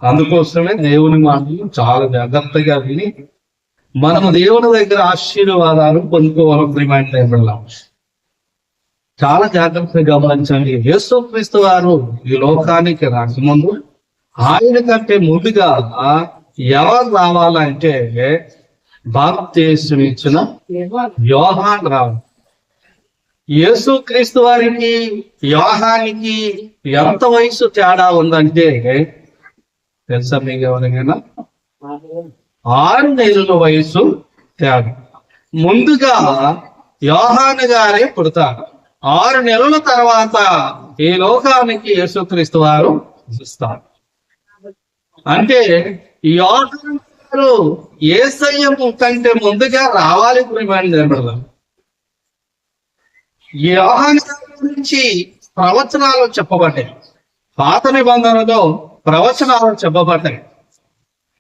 అందుకోసమే దేవుని మాటలు చాలా జాగ్రత్తగా విని మనం దేవుని దగ్గర ఆశీర్వాదాలు పొందుకోవాలని రిమైండ్ చేయబడలాం. చాలా జాగ్రత్తగా గమనించండి. యేసుక్రీస్తు వారు ఈ లోకానికి రాకముందు ఆయన కంటే ముందుగా ఎవరు రావాలంటే బాప్తిసం ఇచ్చిన యోహాను రావాలి. యేసుక్రీస్తు వారికి యోహానికి ఎంత వయసు తేడా ఉందంటే తెలుసా మీకు ఎవరికైనా? 6 నెలల వయసు తేడా. ముందుగా యోహాను గారే పుడతారు. 6 నెలల తర్వాత ఈ లోకానికి యేసుక్రీస్తు వారు వస్తారు. అంటే యోహాను గారు యేసయ్య కంటే ముందుగా రావాలి. యోహాను గురించి ప్రవచనాలు చెప్పబడ్డాయి. పాత నిబంధనలో ప్రవచనాలు చెప్పబడ్డాయి.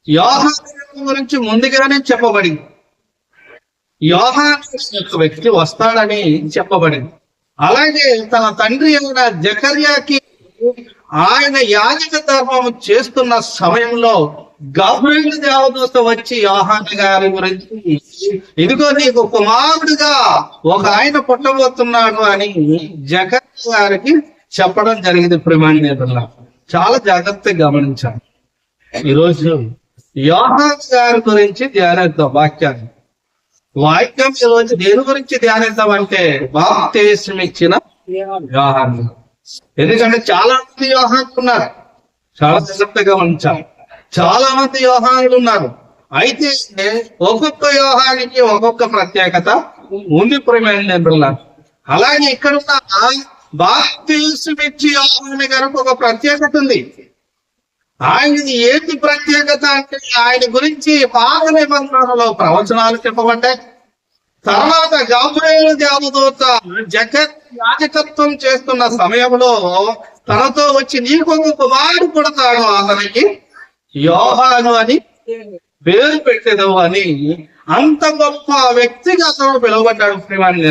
యోహాను గురించి ముందుగానే చెప్పబడింది. యోహాను ఒక వ్యక్తి వస్తాడని చెప్పబడింది. అలాగే తన తండ్రి అయిన జకర్యాకి ఆయన యాజక ధర్మం చేస్తున్న సమయంలో గబ్రియయేలు దేవదూత వచ్చి యోహాను గారి గురించి ఇదిగో నీకు కుమారుడుగా ఒక ఆయన పుట్టబోతున్నాడు అని జకర్యా గారికి చెప్పడం జరిగింది. ప్రేమాన్యులారా, చాలా జాగ్రత్తగా గమనించాలి. ఈరోజు యోహాను గారి గురించి ధ్యానిద్దాం. వాక్యం ఈరోజు దేని గురించి ధ్యానిద్దాం అంటే బాప్తిసం ఇచ్చిన యోహాను. ఎందుకంటే చాలా మంది యోహానులు ఉన్నారు. చాలా జాగ్రత్తగా గమనించాలి. చాలా మంది యోహానులు ఉన్నారు. అయితే ఒక్కొక్క యోహానికి ఒక్కొక్క ప్రత్యేకత ఉంది. ప్రేమ అలాగే ఇక్కడ బాప్తిసం ఇచ్చి యోహాను గారికి ఒక ప్రత్యేకత ఉంది. ఆయనది ఏంటి ప్రత్యేకత అంటే ఆయన గురించి పాత నిబంధనలో ప్రవచనాలు చెప్పబడ్డాయి. తర్వాత గబ్రియయేలు దేవదూత యాజకత్వం చేస్తున్న సమయంలో తనతో వచ్చి నీకు ఒక కుమారుడు పుడతాడు, అతనికి యోహాను అని పేరు పెట్టేదవు అని అంత గొప్ప వ్యక్తిగా అతను పిలువబడ్డాడు. ప్రేమాన్ని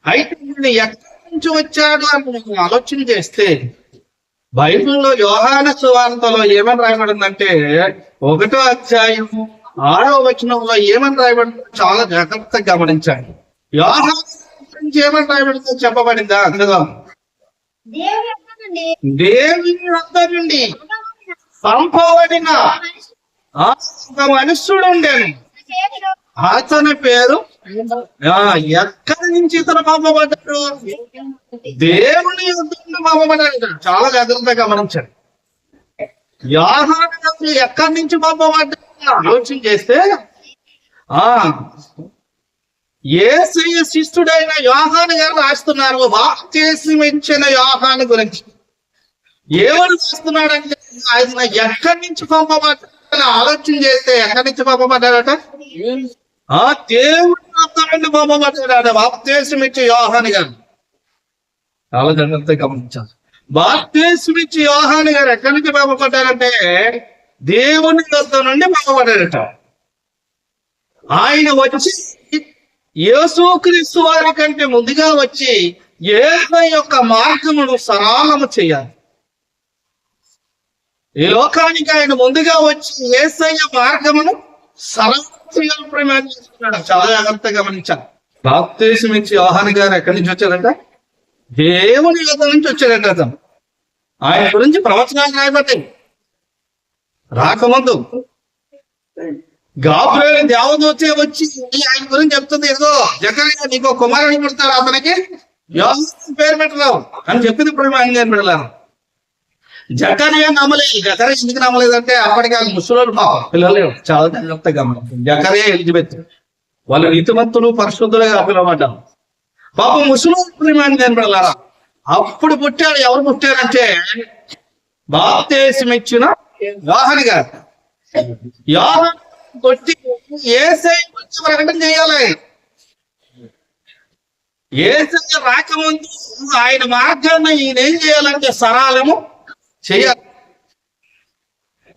అయితే నేను ఎక్కడి నుంచి వచ్చాడు అని మనం ఆలోచన చేస్తే బైబిల్లో యోహాను సువార్తలో ఏమని రాయబడిందంటే 1వ అధ్యాయం 6వ వచనంలో ఏమని రాయబడిందో చాలా జాగ్రత్తగా గమనించండి. యోహాను గురించి ఏమని రాయబడిందో చెప్పబడిందా? అందులో దేవుని వద్ద నుండి పంపబడిన ఒక మనుష్యుడు ఉండేను, అతని పేరు ఎక్కడి నుంచి ఇతను పంపబడ్డాడు? దేవుని యొద్ద నుండి పంపబడ్డాడు. చాలా జాగ్రత్తగా గమనించండి. యోహాను ఎక్కడి నుంచి పంపబడ్డాడు ఆలోచన చేస్తే యేసయ్య శిష్యుడైన యోహాను గారు రాస్తున్నారు బాప్తిసం ఇచ్చిన యోహాను గురించి. ఏమని రాస్తున్నాడంటే ఆయన ఎక్కడి నుంచి పంపబడ్డాడని ఆలోచన చేస్తే ఎక్కడి నుంచి పంపబడ్డాడట? దేవుడి వద్ద నుండి పంపబడ్డాడు బాప్తిసం ఇచ్చే యోహాను గారు. చాలా జాగ్రత్తగా గమనించాలి. బాప్తిసం ఇచ్చే యోహాను గారు ఎక్కడి నుంచి పంపబడ్డారంటే దేవుని వద్ద నుండి పంపబడ్డాడట. ఆయన వచ్చి యేసుక్రీస్తు వారి కంటే ముందుగా వచ్చి యేసయ్య యొక్క మార్గమును సరళము చేయాలి. ఈ లోకానికి ఆయన ముందుగా వచ్చి యేసయ్య మార్గమును సరళం చేయాలని చాలా జాగ్రత్తగా గమనించాలి. బాప్తిసం ఇచ్చి యోహాను గారు ఎక్కడి నుంచి వచ్చారంట? దేవుని యొద్ద నుంచి వచ్చారంట. అతను ఆయన గురించి ప్రవచనాలు రాయబడ్డాయి. రాకముందు గబ్రియయేలు దేవదూత వచ్చి ఆయన గురించి చెప్తుంది, ఏదో జకర్యా నీకు కుమారుడు పుడతాడు, అతనికి యోహాను పేరు పెట్టరావు అని చెప్పింది. ఇప్పుడు ఆయన పెట్టలేరు. జకర్యా నమ్మలేదు. జకర్యా ఎందుకు నమ్మలేదంటే అప్పటికి వాళ్ళు ముసలోళ్ళు పిల్లలు. చాలా జాగ్రత్తగా గమనించారు. జకర్యా ఎలిజబెత్ వాళ్ళు నీతిమంతులు పరిశుద్ధులుగా పిలవబడ్డారు. పాపం ముసలోళ్ళు ప్రేమాన్ని కనపడలేరా. అప్పుడు పుట్టాడు. ఎవరు పుట్టారంటే బాప్తిసం ఇచ్చిన యోహాను గారు. యోహాను కొట్టి యేసయ్య గురించి ప్రకటన చేయాలి. యేసయ్య రాకముందు ఆయన మార్గాన్ని ఈయన ఏం చేయాలంటే సరళము చేయాలి.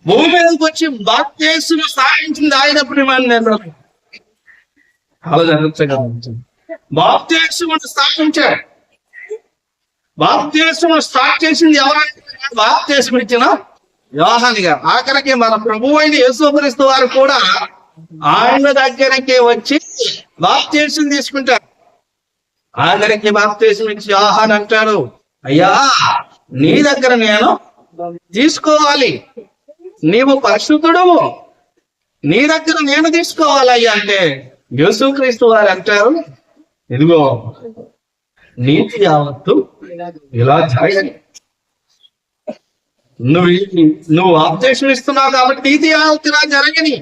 భూమి మీదకి వచ్చి బాప్తిసం స్థాపించింది ఆయన. ప్రేమాన్ని చాలా జాగ్రత్తగా బాప్తిసం స్థాపించాడు. బాప్తిసం స్టార్ట్ చేసింది ఎవరైనా బాప్తిసం ఇచ్చిన యోహాను గారు. ఆఖరికి మన ప్రభు అయిన యేసుక్రీస్తు వారు కూడా ఆయన దగ్గరికి వచ్చి బాప్తీసం తీసుకుంటారు. ఆఖరికి బాప్తీసం ఇచ్చి యోహాను అంటాడు, అయ్యా నీ దగ్గర నేను తీసుకోవాలి, నీవు పరిశుద్ధుడు, నీ దగ్గర నేను తీసుకోవాలయ్యా అంటే యేసుక్రీస్తు వారు అంటారు, ఇదిగో నీతి యావత్తు ఇలా జరగని, నువ్వు బాప్తీసం ఇస్తున్నావు కాబట్టి నీతి యావత్తు ఇలా జరగని.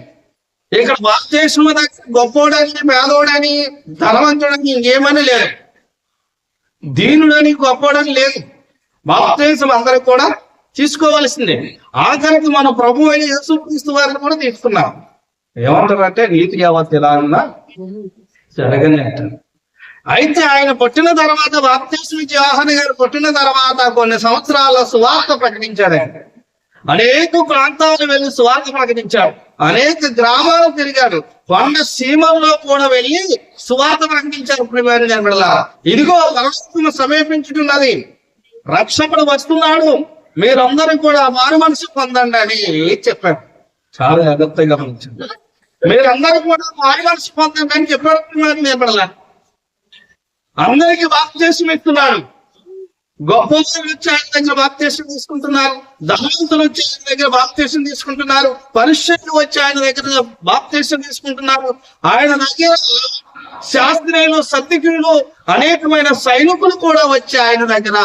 ఇక్కడ బాప్తీసం దగ్గర గొప్పోడని, పేదోడని, ధనవంతుడని ఇంకేమని లేదు, దీనుడని గొప్పోడని లేదు. బాప్తీసం అందరికి కూడా తీసుకోవాల్సిందే. ఆఖరికి మన ప్రభు అయిన యేసుక్రీస్తు వారిని కూడా తీసుకున్నాం. ఏమంటారంటే నీతి యావత్తు ఎలా ఉన్నా జరగని అంటారు. అయితే ఆయన పుట్టిన తర్వాత, బాప్తీసం ఇచ్చి యోహాను గారు పుట్టిన తర్వాత కొన్ని సంవత్సరాల సువార్త ప్రకటించాడు. ఆయన అనేక ప్రాంతాలు వెళ్ళి సువార్త ప్రకటించాడు, అనేక గ్రామాలు తిరిగాడు, కొండ సీమల్లో కూడా వెళ్ళి సువార్త ప్రకటించారు. ఇదిగో పరలోకము సమీపించుతున్నది, రక్షకుడు వస్తున్నాడు, మీరందరూ కూడా మారు మనసు పొందండి అని చెప్పాడు. చాలా జాగ్రత్తగా గమనించండి. మీరందరూ కూడా మారు మనసు పొందండి అని చెప్పాడు. నిలబడలా అందరికీ బాప్తీసం ఇస్తున్నాడు. గొప్ప వచ్చి ఆయన దగ్గర బాప్తీసం తీసుకుంటున్నారు, ధనవంతులు వచ్చి ఆయన దగ్గర బాప్తీసం తీసుకుంటున్నారు, పరిశుద్ధులు వచ్చి ఆయన దగ్గర బాప్తీసం తీసుకుంటున్నారు. ఆయన దగ్గర శాస్త్రీయులు, సత్యకులు, అనేకమైన సైనికులు కూడా వచ్చి ఆయన దగ్గర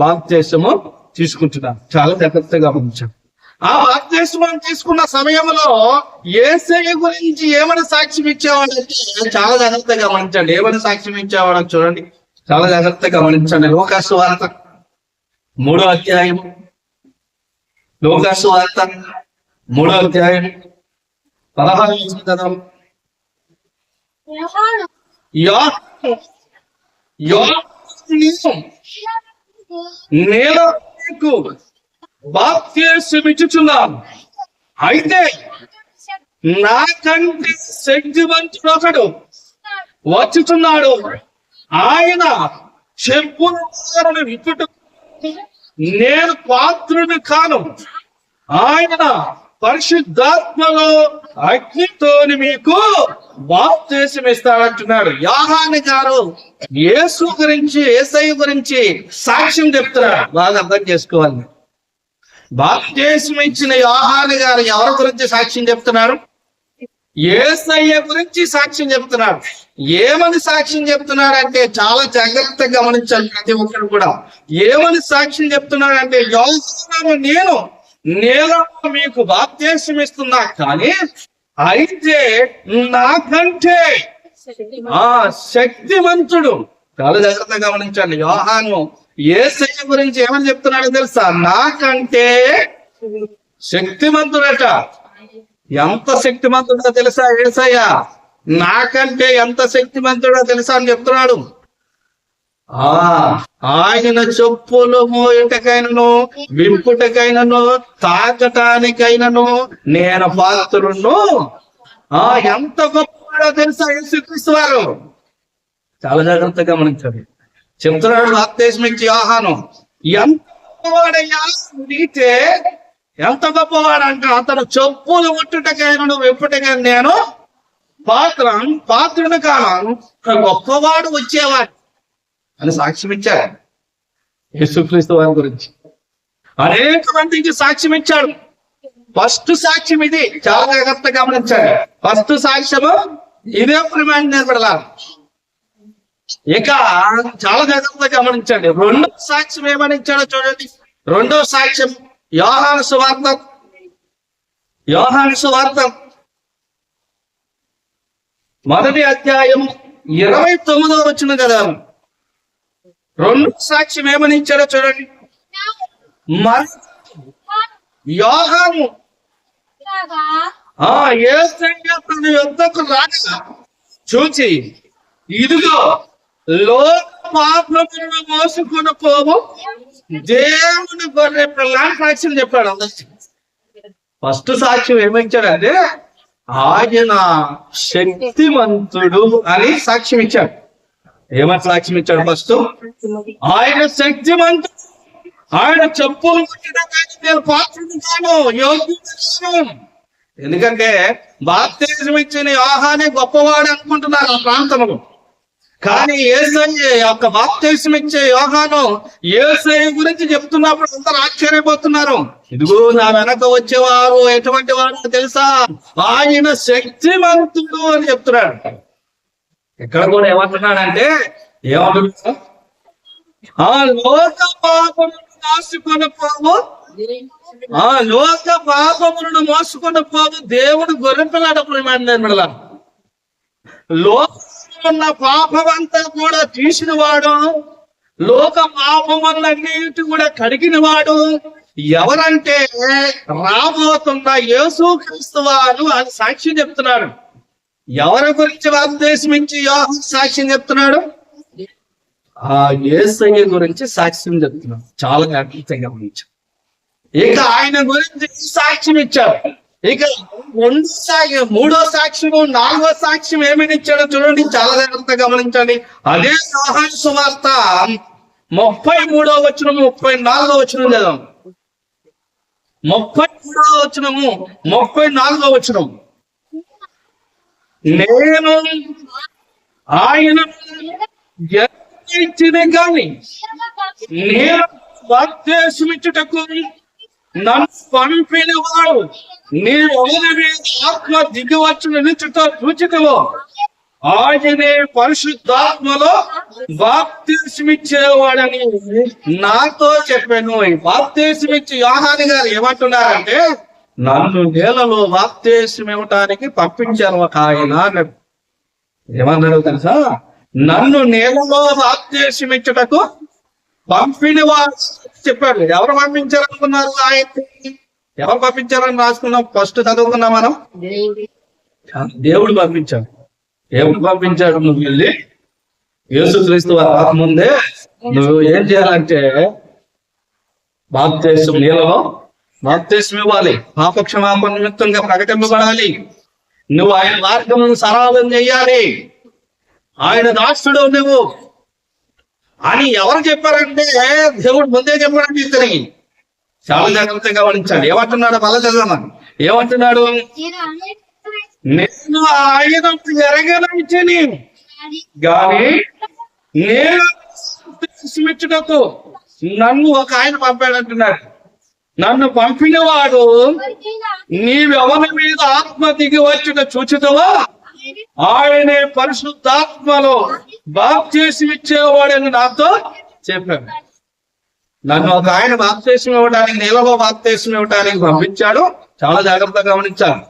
బాప్తీసము తీసుకుంటున్నారు. చాలా జాగ్రత్తగా గమనించారు. ఆ బాప్తీసం తీసుకున్న సమయంలో యేసయ్య గురించి ఏమని సాక్ష్యం ఇచ్చేవాడంటే చాలా జాగ్రత్తగా గమనించండి. ఏమని సాక్ష్యం ఇచ్చేవాడని చూడండి, చాలా జాగ్రత్తగా గమనించండి. లోకాసు వార్త 3వ అధ్యాయం, లోకాసు వార్త 3వ అధ్యాయం 16వ వచనం. నేను నీకు బాప్తీసం ఇచ్చుచున్నాను, అయితే నాకంటే శక్తివంతుడు ఒకడు వచ్చుచున్నాడు, ఆయన చెప్పులను విప్పుటకు నేను పాత్రుని కాను, ఆయన పరిశుద్ధాత్మలో అగ్నితోని మీకు బాప్తీసం ఇస్తాడంటున్నాడు. యోహాను గారు యేసు గురించి, యేసయ్య గురించి సాక్ష్యం చెప్తున్నాడు. బాగా అర్థం చేసుకోవాలి. బాప్తీసం ఇచ్చిన యోహాను గారు ఎవరి గురించి సాక్ష్యం చెప్తున్నారు? యేసయ్య గురించి సాక్ష్యం చెప్తున్నాడు. ఏమని సాక్ష్యం చెప్తున్నాడు అంటే చాలా జాగ్రత్తగా గమనించాలి ప్రతి ఒక్కరు కూడా. ఏమని సాక్ష్యం చెప్తున్నాడు అంటే, యోహాను నేను మీకు బాప్తీసం ఇస్తున్నా, కానీ అయితే నాకంటే శక్తివంతుడు. చాలా జాగ్రత్తగా గమనించండి. యోహాను యేసయ్య గురించి ఏమని చెప్తున్నాడో తెలుసా? నాకంటే శక్తిమంతుడట. ఎంత శక్తిమంతుడో తెలుసా యేసయ్య? నాకంటే ఎంత శక్తిమంతుడో తెలుసా అని చెప్తున్నాడు. ఆయన చెప్పులు మోయుటకైనను, వింపుటకైనను, తాకటానికైనను నేను పాత్రును. ఎంత గొప్పవాడో తెలుసా యేసుక్రీస్తు వారు? చాలా జాగ్రత్తగా గమనించాలి. చెప్తున్నాడు బాప్తీసం ఇచ్చి యోహాను, ఎంత గొప్పవాడయ్యా నీతే, ఎంత గొప్పవాడంటే అతను చెప్పులు ముట్టుటకైనను, విప్పుటకైనా నేను పాత్రుడు కాను, గొప్పవాడు వచ్చేవాడు అని సాక్ష్యం ఇచ్చాడు యేసుక్రీస్తు వారి గురించి. అనేక మందికి సాక్ష్యం ఇచ్చాడు. ఫస్ట్ సాక్ష్యం ఇది. చాలా జాగ్రత్తగా గమనించాడు. ఫస్ట్ సాక్ష్యము ఇదే ప్రమాణం నిలబడాలి. ఇక చాలా జాగ్రత్తగా గమనించండి. రెండో సాక్ష్యం ఏమని ఇచ్చాడో చూడండి. రెండో సాక్ష్యం యోహాను సువార్త, యోహాను సువార్త 1వ అధ్యాయం 29వ వచనం కదా. రెండో సాక్ష్యం ఏమని ఇచ్చాడో చూడండి. యోహాను యేసయ్య తన యొద్దకు రాగా చూచి, ఇదిగో లోక పాపములను మోసుకొని పోవు దేవుని గొర్రె పిల్ల సాక్ష్యం చెప్పాడు అందరికి. ఫస్ట్ సాక్ష్యం ఏమిచ్చాడంటే ఆయన శక్తిమంతుడు అని సాక్ష్యం ఇచ్చాడు. ఏమని సాక్ష్యం ఇచ్చాడు? ఫస్ట్ ఆయన శక్తిమంతుడు, ఆయన చెప్పులు ముట్టిన కానీ నేను పాత్రుడు కాను, యోగ్యుడు కాను. ఎందుకంటే బాప్తిజం ఇచ్చిన యోహానే గొప్పవాడు అనుకుంటున్నారు ఆ ప్రాంతంలో. కానీ యేసయ్య యొక్క బాప్తిజం ఇచ్చే యోహాను యేసయ్య గురించి చెప్తున్నప్పుడు అందరూ ఆశ్చర్యపోతున్నారు. ఇదిగో నా వెనక వచ్చేవారు ఎటువంటి వారు తెలుసా, ఆయన శక్తివంతుడు అని చెప్తున్నాడు. ఇక్కడ కూడా ఏమంటున్నాడంటే ఏమంటున్నాడు, ఆ లోక పాపమును మోసుకొని పోవు, ఆ లోక పాపములను మోసుకొని పోవు దేవుడు గొర్రెపిల్లాడప్పుడు మాట్లాడాడు. లోకంలో ఉన్న పాపమంతా కూడా తీసిన వాడు, లోక పాపములన్నిటి కూడా కడిగిన వాడు ఎవరంటే రాబోతున్న యేసుక్రీస్తు వారు అని సాక్ష్యం చెప్తున్నాడు. ఎవరి గురించి బాప్తిసం ఇచ్చి యోహాను సాక్ష్యం చెప్తున్నాడు? ఆ యేసయ్య గురించి సాక్ష్యం చెప్తున్నాడు. చాలా అద్భుతంగా గమనించాం. ఇక ఆయన గురించి సాక్ష్యం ఇచ్చాడు. ఇక మూడో సాక్ష్యము, నాలుగో సాక్ష్యం ఏమని ఇచ్చాడో చూడండి, చాలా జాగ్రత్తగా గమనించండి. అదే యోహాను సువార్త 33వ వచనము 34వ వచనం చదవం. 33వ వచనము 34వ వచనం. నేను ఆయన కానీ నేను బాప్తిసమిచ్చుటకు నన్ను పంపిన వాడు నీవెవరి మీద ఆత్మ దిగివచ్చును నిలుచుతో సూచికలో ఆయనే పరిశుద్ధాత్మలో బాప్తిసమిచ్చేవాడని నాతో చెప్పాను. ఈ బాప్తిసమిచ్చి యోహాను గారు ఏమంటున్నారంటే నన్ను నేలలో బాప్తిసం ఇవ్వటానికి పంపించారు ఒక ఆయన అన్నాడు. ఏమన్నాడు తెలుసా? నన్ను నేలలో బాప్తిసం ఇచ్చుటకు పంపిన వాడు చెప్పాడు. ఎవరు పంపించారనుకున్నారు? ఆయన ఎవరు పంపించారని రాసుకున్నాం, ఫస్ట్ చదువుకున్నాం మనం. దేవుడు పంపించాడు. దేవుడు పంపించాడు. నువ్వు వెళ్ళి యేసుక్రీస్తు రాకముందే నువ్వు ఏం చేయాలంటే బాప్తిసం నీళ్ళలో బాప్తిసం ఇవ్వాలి, పాపక్షమాపణ నిమిత్తంగా ప్రకటింపబడాలి, నువ్వు ఆయన మార్గమును సరళం చెయ్యాలి, ఆయన దాసుడు నువ్వు అని ఎవరు చెప్పారంటే దేవుడు ముందే చెప్పాడంటే ఇతనికి. చాలా జాగ్రత్తగా గమనించాలి. ఏమంటున్నాడు? మళ్ళా చదవమని. ఏమంటున్నాడు? నేను ఆయన ఎరగనించని గాని నేను ఇచ్చుటకు నన్ను ఒక ఆయన పంపాడంటున్నాడు. నన్ను పంపిన వాడు నీవెవరి మీద ఆత్మ దిగి వచ్చుట చూచుతావా ఆయనే పరిశుద్ధాత్మలో బాప్తిసం ఇచ్చేవాడని నాతో చెప్పాడు. నన్ను ఒక ఆయన బాప్తిసం ఇవ్వడానికి, నీళ్ళలో బాప్తిసం ఇవ్వడానికి పంపించాడు. చాలా జాగ్రత్తగా గమనించాను.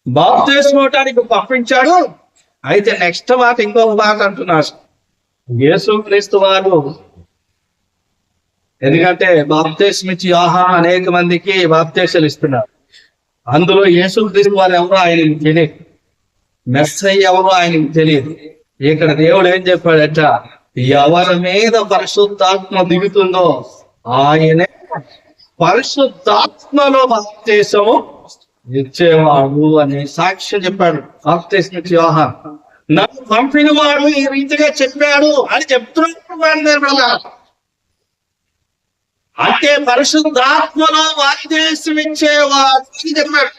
బాప్తిసం ఇవ్వడానికి పంపించాడు. అయితే నెక్స్ట్ మాట ఇంకొక మాట అంటున్నాడు, యేసుక్రీస్తు వారు. ఎందుకంటే బాప్తిసం ఇచ్చి యోహాను అనేక మందికి బాప్తిసాలు ఇస్తున్నారు. అందులో యేసుక్రీస్తు వారు ఎవరో ఆయనకి తెలియదు, మెస్సయ్య ఎవరో ఆయనకి తెలియదు. ఇక్కడ దేవుడు ఏం చెప్పాడట, ఎవరి మీద పరిశుద్ధాత్మ దిగుతుందో ఆయనే పరిశుద్ధాత్మలో బాప్తిసము ఇచ్చేవాడు అని సాక్ష్యం చెప్పాడు. బాప్తిసం ఇచ్చి యోహాను నన్ను పంపిన వాడు ఈ రీతిగా చెప్పాడు అని చెప్తున్నాడు. అంటే పరిశుద్ధాత్మలో బాప్తిసం ఇచ్చేవాడు అని చెప్పాడు.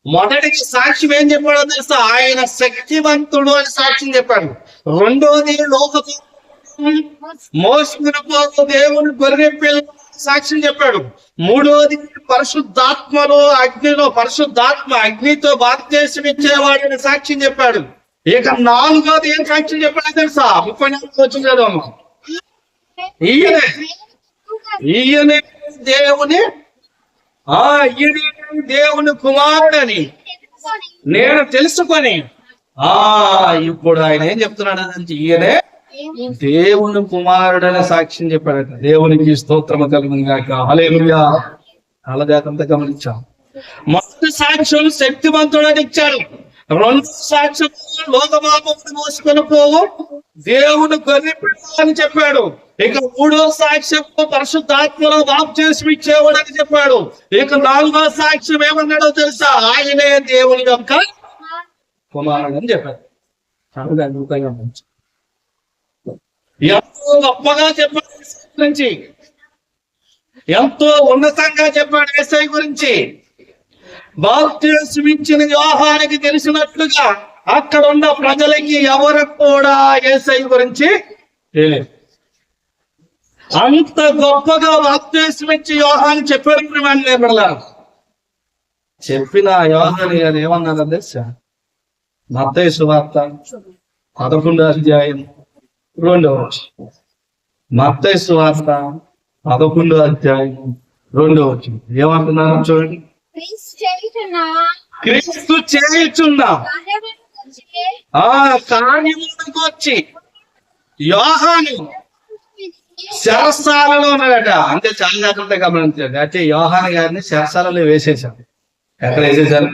మొదటికి సాక్ష్యం ఏం చెప్పాడో తెలుసా? ఆయన శక్తివంతుడు అని సాక్ష్యం చెప్పాడు. రెండోది లోకపు మోసుకుని పోతూ దేవుని గొర్రె పిల్ల సాక్ష్యం చెప్పాడు. మూడోది పరిశుద్ధాత్మలో అగ్నిలో పరిశుద్ధాత్మ అగ్నితో బాప్తిసం ఇచ్చేవాడని సాక్ష్యం చెప్పాడు. ఇక నాలుగోది ఏం సాక్ష్యం చెప్పాడో తెలుసా? 34 వచ్చింది చదవమ్మా. ఈయనే దేవుని దేవుని కుమారుడని నేను తెలుసుకొని ఇప్పుడు ఆయన ఏం చెప్తున్నాడు అంటే ఈయనే దేవుని కుమారుడని సాక్ష్యం చెప్పాడట. దేవునికి స్తోత్రము కలుగును గాక. హల్లెలూయా. చాలా జాగ్రత్తగా గమనించాం. మొదటి సాక్ష్యం శక్తివంతుడని ఇచ్చాడు. రెండు సాక్ష్యం లోకపాపమును మోసుకొని పోవు దేవుని గొర్రె పిల్ల అని చెప్పాడు. ఇక మూడో సాక్ష్యం పరిశుద్ధాత్మలో బాప్తిసం ఇచ్చేవాడని చెప్పాడు. ఇక నాలుగో సాక్ష్యం ఏమన్నాడో తెలుసా? ఆయనే దేవుని యొక్క కుమారుడు అని చెప్పాడు. చాలా అద్భుతంగా ఎంతో గొప్పగా చెప్పాడు. గురించి ఎంతో ఉన్నతంగా చెప్పాడు యేసయ్య గురించి. బాప్తిస్మిచ్చిన యోహానికి తెలిసినట్లుగా అక్కడ ఉన్న ప్రజలకి ఎవరికి కూడా యేసయ్య గురించి తెలియదు. అంత గొప్పగా బాప్తిస్మిచ్చి యోహాను చెప్పాడు. చెప్పిన యోహాను గారు ఏమన్నారో తెలుసా? మత్తయి సువార్త 11వ అధ్యాయం 2వ వచనం. మత్తయి సువార్త 11వ అధ్యాయం 2వ వచనం ఏమంటున్నారు చూడండి. క్రీస్తు చేయుచున్న ఆ కార్యములకు వచ్చి యోహాను శరసాలలో ఉన్నాడట. అంటే చాలా జాగ్రత్తగా గమనించండి. అంటే యోహాను గారిని శరసాలలో వేసేశారు. ఎక్కడ వేసేసారు?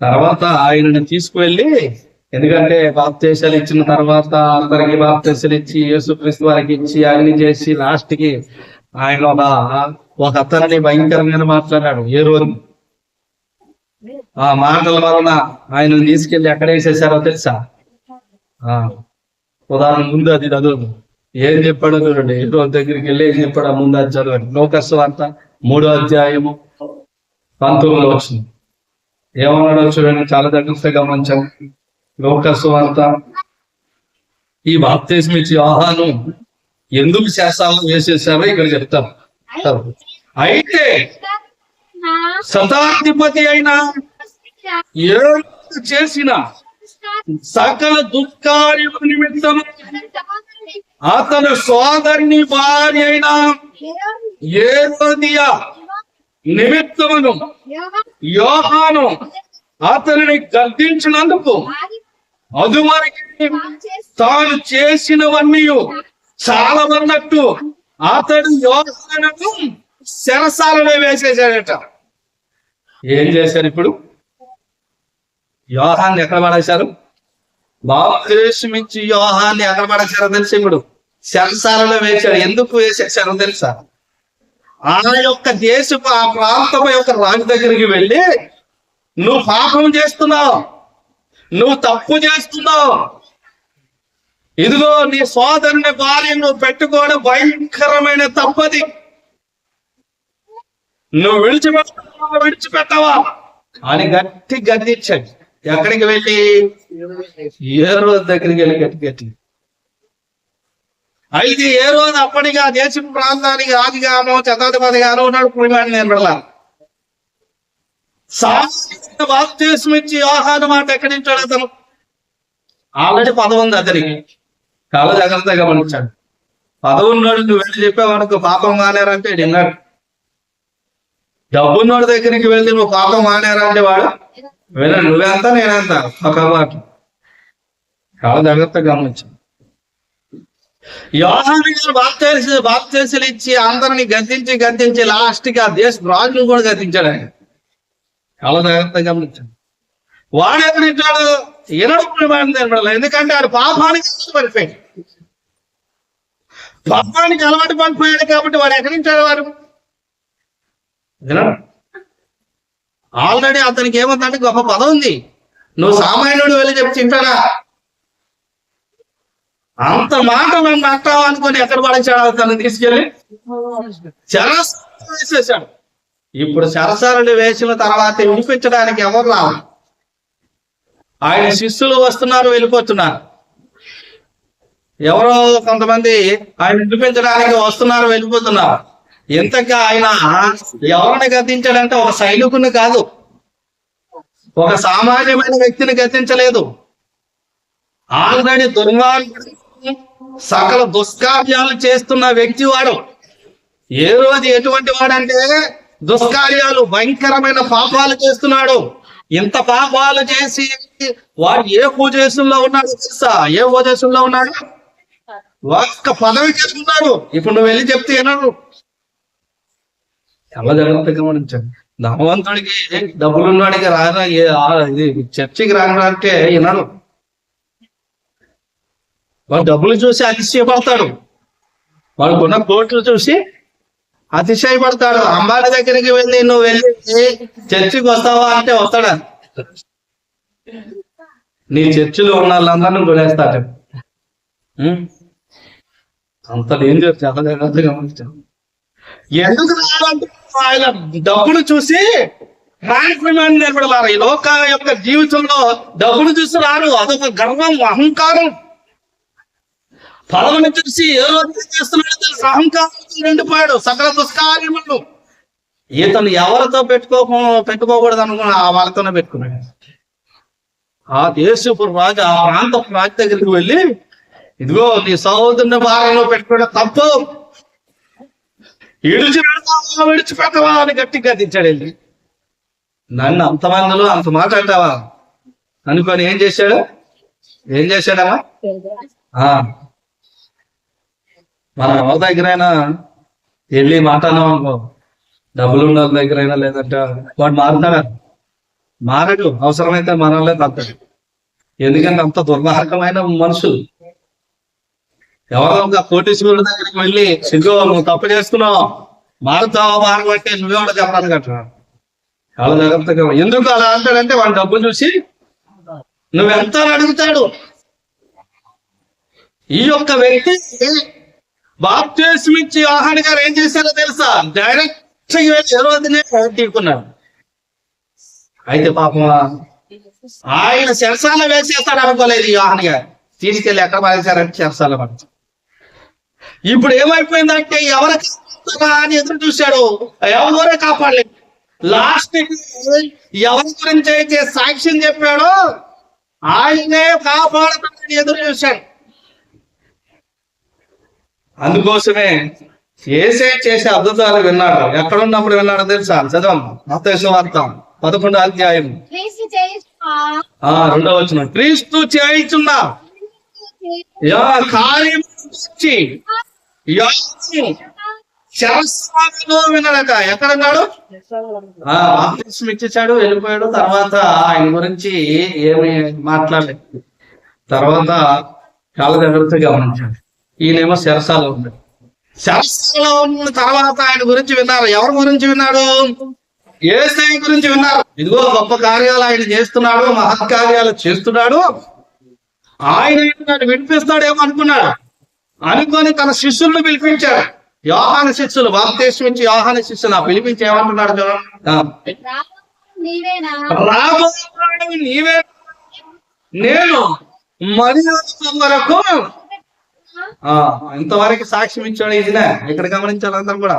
తర్వాత ఆయనని తీసుకువెళ్ళి, ఎందుకంటే బాప్తీసాలు ఇచ్చిన తర్వాత అందరికి బాప్తీసాలు ఇచ్చి యేసుక్రీస్తు వారికి ఇచ్చి అన్ని చేసి లాస్ట్ కి ఆయన ఒక అతనిని భయంకరంగా మాట్లాడాడు. ఏ రోజు ఆ మాటల వలన ఆయన తీసుకెళ్లి ఎక్కడ వేసేసారో తెలుసా? ఉదాహరణ ముందు అది చదువు. ఏం చెప్పాడో చూడండి. ఎటో దగ్గరికి వెళ్ళి ఏం చెప్పాడో ముందు అది చదవండి. లోకస్ వార్త 3వ అధ్యాయము 19వ వచనం ఏమన్నాడో చూడండి. చాలా జాగ్రత్తగా గమనించండి. లోకస్ వార్త. ఈ బాప్తిస్మం ఇచ్చి యోహాను ఎందుకు శాస్త్రాలు వేసేసారో ఇక్కడ చెప్తాం. అయితే శతాధిపతి అయిన చేసిన సకల దుఃఖార్యము నిమిత్తం అతను సోదరుని భార్య అయిన హేరోదియ నిమిత్తమును యోహాను అతనిని గద్దించినందుకు అదువరకు తాను చేసినవన్నీ చాలా అన్నట్టు అతడు యోహానును శరసాలలో వేసేసాడట. ఏం చేశారు ఇప్పుడు? యోహాన్ని ఎక్కడ పడేశారు? బాప్తిస్మం ఇచ్చి యోహాన్ని ఎక్కడ పడేశారో తెలుసు? ఇప్పుడు శరసాలలో వేశాడు. ఎందుకు వేసేసారో తెలుసా? ఆ యొక్క దేశపు ఆ ప్రాంతం యొక్క రాజు దగ్గరికి వెళ్ళి, నువ్వు పాపం చేస్తున్నావు, నువ్వు తప్పు చేస్తున్నావు, ఇదిగో నీ సోదరుని భార్య నువ్వు పెట్టుకోవడం భయంకరమైన తప్పది, నువ్వు విడిచిపెట్టవా అని గట్టి గద్దించాడు. ఎక్కడికి వెళ్ళి? ఏ రోజు దగ్గరికి వెళ్ళి గట్టి. అయితే ఏ రోజు అప్పటిగా దేశ ప్రాంతానికి రాజుగాను శతాధిపతిగాను ఉన్నాడు. పులిమాని నేను వెళ్ళాను. బాప్తిస్మం ఇచ్చి యోహాను మాట ఎక్కడి నుంచాడు? అతను ఆల్రెడీ పదవి ఉంది అతనికి. చాలా జాగ్రత్తగా గమనించాడు. పదవి ఉన్నాడు, నువ్వు వెళ్ళి చెప్పావనుకో పాపం మానేరంటే విన్నాడు. డబ్బున్నోడి దగ్గరికి వెళ్ళి నువ్వు పాపం మానేరంటే వాడు విన్నాడు. నువ్వెంత నేనంత ఒక మాట. చాలా జాగ్రత్తగా గమనించాడు. యోహాను గారు బాప్తిస్మం ఇచ్చి అందరిని గద్దించి లాస్ట్ కి ఆ దేశ రాజును కూడా గద్దించాడు ఆయన. చాలా జాగ్రత్తగా గమనించాడు. వాడు ఎక్కడించాడు? వినడం. ఎందుకంటే ఆడు పాపానికి పడిపోయాడు. పాపానికి అలవాటు పడిపోయాడు కాబట్టి వాడు ఎక్కడించాడు? వాడు వినడం. ఆల్రెడీ అతనికి ఏమందంటే గొప్ప పదం ఉంది. నువ్వు సామాన్యుడు వెళ్ళి చెప్పి తింటాడా? అంత మాట నన్ను అంటావు అనుకుని ఎక్కడ పడేసాడు? అతను తీసుకెళ్ళి చెరసాలలో వేసేసాడు. ఇప్పుడు చెరసాలలో వేసిన తర్వాత వినిపించడానికి ఎవరు రావాలి? ఆయన శిష్యులు వస్తున్నారు, వెళ్ళిపోతున్నారు. ఎవరో కొంతమంది ఆయన వినిపించడానికి వస్తున్నారు, వెళ్ళిపోతున్నారు. ఇంతగా ఆయన ఎవరిని గద్దించాడంటే ఒక సైనికుని కాదు, ఒక సామాన్యమైన వ్యక్తిని గద్దించలేదు. ఆల్రెడీ దుర్మార్గుడు, సకల దుష్కార్యాలు చేస్తున్న వ్యక్తి వాడు. ఏ రోజు ఎటువంటి వాడంటే దుష్కార్యాలు, భయంకరమైన పాపాలు చేస్తున్నాడు. ఇంత పాపాలు చేసి వాడు ఏ పూజేసుల్లో ఉన్నాడు తెలుసా? ఏ పూజేసుల్లో ఉన్నాడు? ఒక్క పదవి చేస్తున్నాడు. ఇప్పుడు నువ్వు వెళ్ళి చెప్తే వినడు. చాలా జాగ్రత్తగా గమనించండి. ధనవంతుడికి డబ్బులున్నవాడికి రానా ఇది చర్చికి రానంటే వినడు. వాడు డబ్బులు చూసి అతిశయపడతాడు. వాడుకున్న కోట్లు చూసి అతిశయపడతాడు. అంబానీ దగ్గరికి వెళ్ళి నువ్వు వెళ్ళి చర్చికి వస్తావా అంటే వస్తాడా? నీ చర్చిలో ఉన్న వాళ్ళందరినీ కొనేస్తాడు. అంత డేంజర్, చాలా జాగ్రత్తగా గమనించాను. ఎందుకు రావాలంటే ఆయన డబ్బును చూసి నిలబడారు. ఈ లోక యొక్క జీవితంలో డబ్బును చూసి రారు, అదొక గర్వం, అహంకారం. పదవిని చూసి ఏ రోజు చేస్తున్నాడో తెలుసు, అహంకారం నిండిపోయాడు సకల దుష్కార్యములను. ఈతను ఎవరితో పెట్టుకోకూడదు అనుకున్నా వాళ్ళతోనే పెట్టుకున్నాడు. ఆ దేశపు రాజు, ఆ ప్రాంతపు రాజు దగ్గరికి వెళ్ళి, ఇదిగో నీ సహోదరుని భార్యలో పెట్టుకోవడం తప్పు, విడిచిపెడతావా అని గట్టిగా దించాడు. వెళ్ళి నన్ను అంతమందిలో అంత మాట అంటావా అనుకొని ఏం చేశాడమ్మా? మనం ఎవరి దగ్గరైనా వెళ్ళి మాట్లాడినాం అనుకో, డబ్బులు ఉన్న వాళ్ళ దగ్గరైనా, లేదంటే వాడు మారడు, అవసరమైతే మనలే తప్పదు. ఎందుకంటే అంత దుర్మార్గమైన మనుషులు. ఎవరో ఒక కోటీశ్వరుడి దగ్గరికి వెళ్ళి, సిగ్గు నువ్వు తప్పు చేస్తున్నావు, మారుతావా మారబట్టే నువ్వెవడో చెప్పాలి కదా. చాలా జాగ్రత్తగా. ఎందుకు అలా అంటాడంటే వాడి డబ్బులు చూసి నువ్వెంత అడుగుతాడు. ఈ యొక్క వ్యక్తి బాప్తిస్మిచ్చి యోహాను గారు ఏం చేశారో తెలుసా? డైరెక్ట్ హెరోదునే తీసుకున్నాడు. అయితే పాపం ఆయన చెరసాల వేసేస్తాడు అనుకోలేదు యోహాను గారు. తీసుకెళ్ళి ఎక్కడ పారేశారంటే చెరసాల పడి. ఇప్పుడు ఏమైపోయిందంటే ఎవరికి అని ఎదురు చూశాడు, ఎవరే కాపాడలేదు. లాస్ట్ ఎవరి గురించి అయితే సాక్ష్యం చెప్పాడో ఆయనే కాపాడుతాడని ఎదురు చూశాడు. అందుకోసమే ఏసే చేసే అద్భుతాలు విన్నాడు. ఎక్కడున్నప్పుడు విన్నాడో తెలుసా? చదవం మత్తయి సువార్త 11వ అధ్యాయం 2వ వచనం. క్రీస్తు చేయుచున్న కార్యం విన్నాడట. ఎక్కడన్నాడు? బాప్తిస్మం ఇచ్చేసాడు, వెళ్ళిపోయాడు. తర్వాత ఆయన గురించి ఏమి మాట్లాడలేదు. తర్వాత చాలా జాగ్రత్తగా గమనించాడు. ఈయనేమో చెరసాలలో ఉంది. చెరసాలలో ఉన్న తర్వాత ఆయన గురించి విన్నారు. ఎవరి గురించి విన్నాడు? యేసయ్య గురించి విన్నారు. ఇదిగో గొప్ప కార్యాలు ఆయన చేస్తున్నాడు, మహత్కార్యాలు చేస్తున్నాడు, ఆయన వినిపిస్తాడేమో అనుకున్నాడు. అనుకొని తన శిష్యులను పిలిపించాడు. యోహాను శిష్యులు, బాప్తిస్మం ఇచ్చి యోహాను శిష్యులు పిలిపించి ఏమంటున్నాడు? రాబోయేవాడు నీవే, నేను మరియు వరకు. ఇంతవరకు సాక్ష్యం ఇచ్చాడు ఈయన. ఇక్కడ గమనించాలి అందరూ కూడా.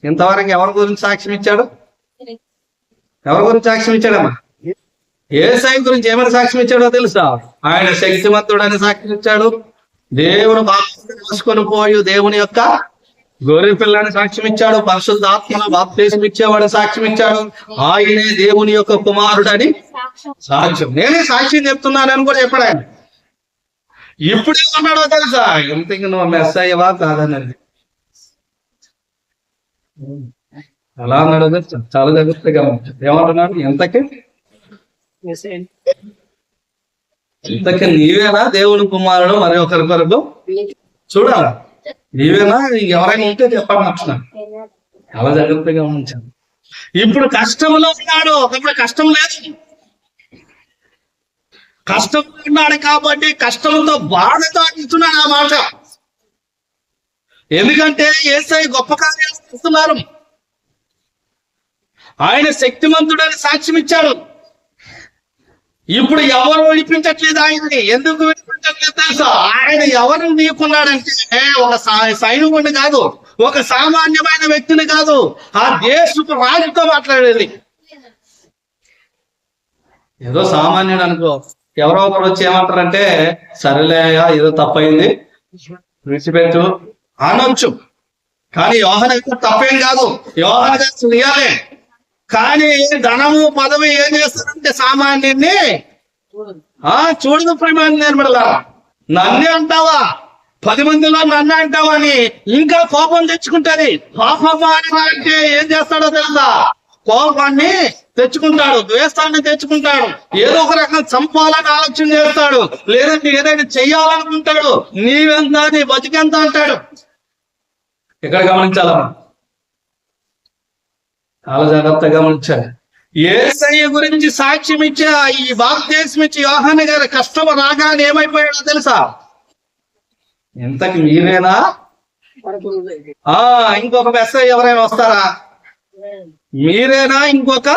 ఇంతవరకు ఎవరి గురించి సాక్ష్యం ఇచ్చాడు? ఎవరి గురించి సాక్ష్యం ఇచ్చాడమ్మా? యేసయ్య గురించి ఏమైనా సాక్ష్యం ఇచ్చాడో తెలుసా? ఆయన శక్తిమంతుడని సాక్ష్యం ఇచ్చాడు. దేవుడు బాప్తిస్మం పోయి దేవుని యొక్క గొర్రె పిల్లని సాక్ష్యం ఇచ్చాడు. పరిశుద్ధాత్మను బాప్తిస్మం ఇచ్చేవాడు సాక్ష్యం ఇచ్చాడు. ఆయనే దేవుని యొక్క కుమారుడని సాక్ష్యం. నేనే సాక్ష్యం చెప్తున్నానని కూడా చెప్పాడు ఆయన. ఇప్పుడు ఏమన్నాడో తెలుసా? ఎంతకి నువ్వు మెస్సయ్యవా కాదన్నది. అలా అన్నాడు. చాలా జాగ్రత్తగా ఏమంటున్నాడు? ఇంతకి నీవేనా దేవుని కుమారుడు మరి ఒకరి కొరకు చూడాలా? నీవేనా? ఎవరైనా ఉంటే చెప్పండి అంటున్నాడు. చాలా జాగ్రత్తగా ఉంచాను. ఇప్పుడు కష్టంలో ఉన్నాడు, ఒకప్పుడు కష్టం లేదు. కష్టంలో ఉన్నాడు కాబట్టి కష్టంతో బాధతో అంటున్నాడు ఆ మాట. ఎందుకంటే యేసయ్య గొప్ప కార్యాలు చేస్తున్నారు, ఆయన శక్తిమంతుడని సాక్ష్యం ఇచ్చాడు. ఇప్పుడు ఎవరు విడిపించట్లేదు ఆయన్ని. ఎందుకు విడిపించట్లేదు తెలుసా? ఆయన ఎవరిని నీకున్నాడంటే ఒక సైనికుడిని కాదు, ఒక సామాన్యమైన వ్యక్తిని కాదు, ఆ దేశపు రాజుతో మాట్లాడేది. ఏదో సామాన్యుడు అనుకో, ఎవరో ఒకరు వచ్చి ఏమంటారంటే సరేలే ఏదో తప్పైంది విడిచిపెట్టు అనొచ్చు. కానీ యోహాను తప్పేం కాదు, యోహాను చేయాలి. కానీ ధనము పదవి ఏం చేస్తారంటే సామాన్యుడిని చూడదు. ప్రేమాన్ని నేర్పడలా. నన్నే అంటావా, 10 మందిలో నన్ను అంటావా అని ఇంకా కోపం తెచ్చుకుంటది. కోపం అంటే ఏం చేస్తాడో తెలుసా? కోపాన్ని తెచ్చుకుంటాడు, ద్వేషాన్ని తెచ్చుకుంటాడు, ఏదో ఒక రకం చంపాలని ఆలోచన చేస్తాడు, లేదంటే ఏదైనా చెయ్యాలనుకుంటాడు. నీవెంత, నీ బతికెంత అంటాడు. ఇక్కడ గమనించాలమ్మా, చాలా జాగ్రత్తగా గమనించాలి. యేసయ్య గురించి సాక్ష్యం ఇచ్చే ఈ బాప్తిస్మం ఇచ్చి యోహాను గారి కష్టం రాగానే ఏమైపోయాడో తెలుసా? ఇంతకి మీరేనా ఇంకొక మెస్సయ్య ఎవరైనా వస్తారా? మీరేనా ఇంకొక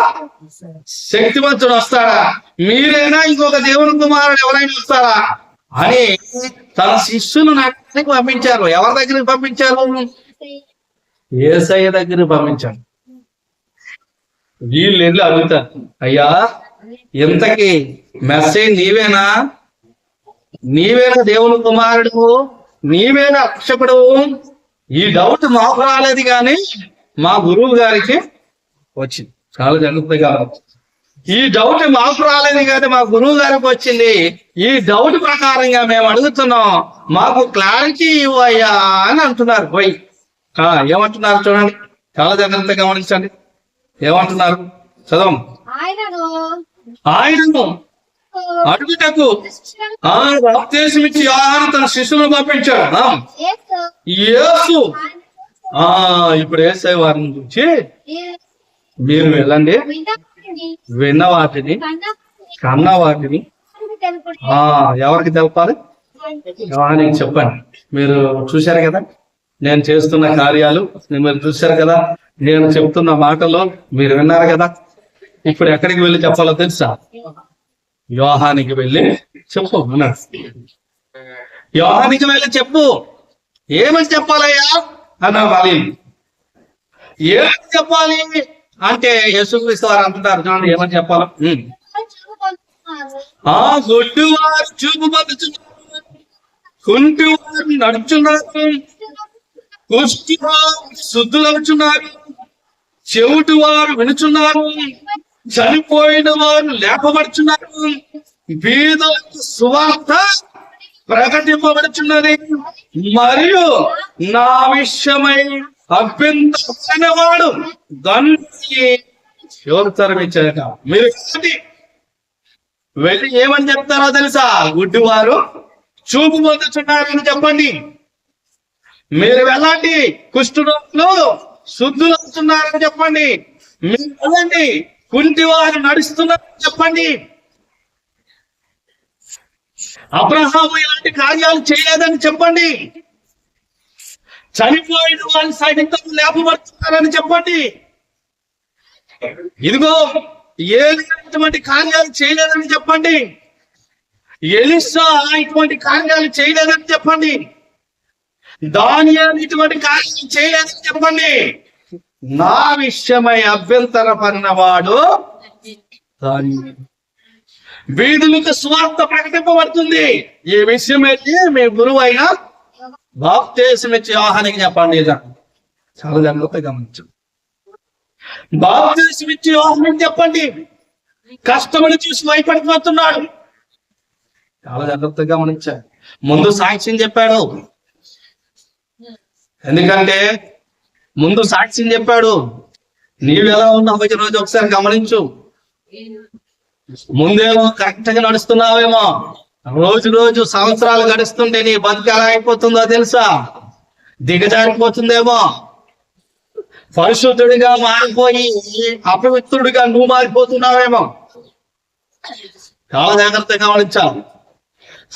శక్తివంతుడు వస్తాడా? మీరేనా ఇంకొక దేవుని కుమారుడు ఎవరైనా వస్తారా అని తన శిష్యులు నాటికి పంపించారు. ఎవరి దగ్గరికి పంపించారు? యేసయ్య దగ్గరికి పంపించారు. వీళ్ళు వెళ్ళి అడుగుతారు, అయ్యా ఇంతకి మెస్సయ్య నీవేనా? నీవేనా దేవుని కుమారుడు? నీవేనా రక్షకుడు? ఈ డౌట్ మాకు రాలేదు కానీ మా గురువు గారికి వచ్చింది. చాలా జాగ్రత్తగా ఈ డౌట్ మాకు రాలేదు కానీ మా గురువు గారికి వచ్చింది. ఈ డౌట్ ప్రకారంగా మేము అడుగుతున్నాం, మాకు క్లారిటీ ఇవ్వయ్యా అని అంటున్నారు. పోయి ఏమంటున్నారు చూడండి, చాలా జాగ్రత్తగా గమనించండి. ఏమంటున్నారు చదవం. ఆయనను అడుగుటకు బాప్తిస్మమిచ్చి యోహాను తన శిష్యులను పంపించాడు. యేసు ఇప్పుడు యేసయ్య వారిని గురించి మీరు వెళ్ళండి, విన్న వాటిని కన్న వాటిని ఎవరికి తెలపాలి? యోహానికి చెప్పండి. మీరు చూశారు కదా నేను చేస్తున్న కార్యాలు, మీరు చూశారు కదా నేను చెప్తున్న మాటలు మీరు విన్నారు కదా. ఇప్పుడు ఎక్కడికి వెళ్ళి చెప్పాలో తెలుసా? యోహానికి వెళ్ళి చెప్పు అన్నాడు. యోహానికి వెళ్ళి చెప్పు. ఏమని చెప్పాలయ్యా అన్నారు వాళ్ళు. ఏమని చెప్పాలి అంటే యేసుక్రీస్తు వారు అంటున్నారు చూడండి ఏమని చెప్పాలి. గొడ్డువారు చూపు పొందుతున్నారు, కుంటివారు నడుచున్నారు, కుష్టివారు శుద్ధులవుతున్నారు, చెవిటి వారు వినుచున్నారు, చనిపోయిన వారు లేపబడుచున్నారు, బీదలకు సువార్త ప్రకటింపబడుచున్నది, మరియు నా విషయమై అభ్యంతరమైన వాడు దాన్ని యోగతరమిచ్చాక మీరు వెళ్ళి ఏమని చెప్తారో తెలుసా? గుడ్డివారు చూపు పొందుతున్నారని చెప్పండి. మీరు వెళ్ళండి, కుష్ఠరోగులు శుద్ధులవుతున్నారని చెప్పండి. మీరు వెళ్ళండి, కుంటి వారు నడుస్తున్నారని చెప్పండి. అబ్రహాము ఇలాంటి కార్యాలు చేయలేదని చెప్పండి. చనిపోయిన వాళ్ళు సైనికులు లేపబడుతున్నారని చెప్పండి. ఇదిగో ఇటువంటి కార్యాలు చేయలేదని చెప్పండి. ఎలీషా ఇటువంటి కార్యాలు చేయలేదని చెప్పండి. దానియేలు ఇటువంటి కార్యాలు చేయలేదని చెప్పండి. నా విషయమై అభ్యంతరపడినవాడు వీధులకు స్వార్థ ప్రకటింపబడుతుంది. ఈ విషయం అయితే మీ గురువు అయినా బాప్తిస్మమిచ్చి యోహానికి చెప్పండి. చాలా జాగ్రత్తగా గమనించు. బాప్తిస్మమిచ్చి యోహానికి చెప్పండి. కష్టమని చూసి భయపడిపోతున్నాడు. చాలా జాగ్రత్తగా గమనించాడు. ముందు సాక్ష్యం చెప్పాడు. ఎందుకంటే ముందు సాక్ష్యం చెప్పాడు. నీవు ఎలా ఉన్నావు ఈ రోజు ఒకసారి గమనించు. ముందేమో కరెక్ట్ గా నడుస్తున్నావేమో, రోజు రోజు సంవత్సరాలు గడుస్తుంటే నీ బతుకు ఎలా అయిపోతుందో తెలుసా? దిగజారిపోతుందేమో. పరిశుద్ధుడిగా మారిపోయి అపవిత్రుడిగా నువ్వు మారిపోతున్నావేమో. చాలా జాగ్రత్తగా గమనించాలి.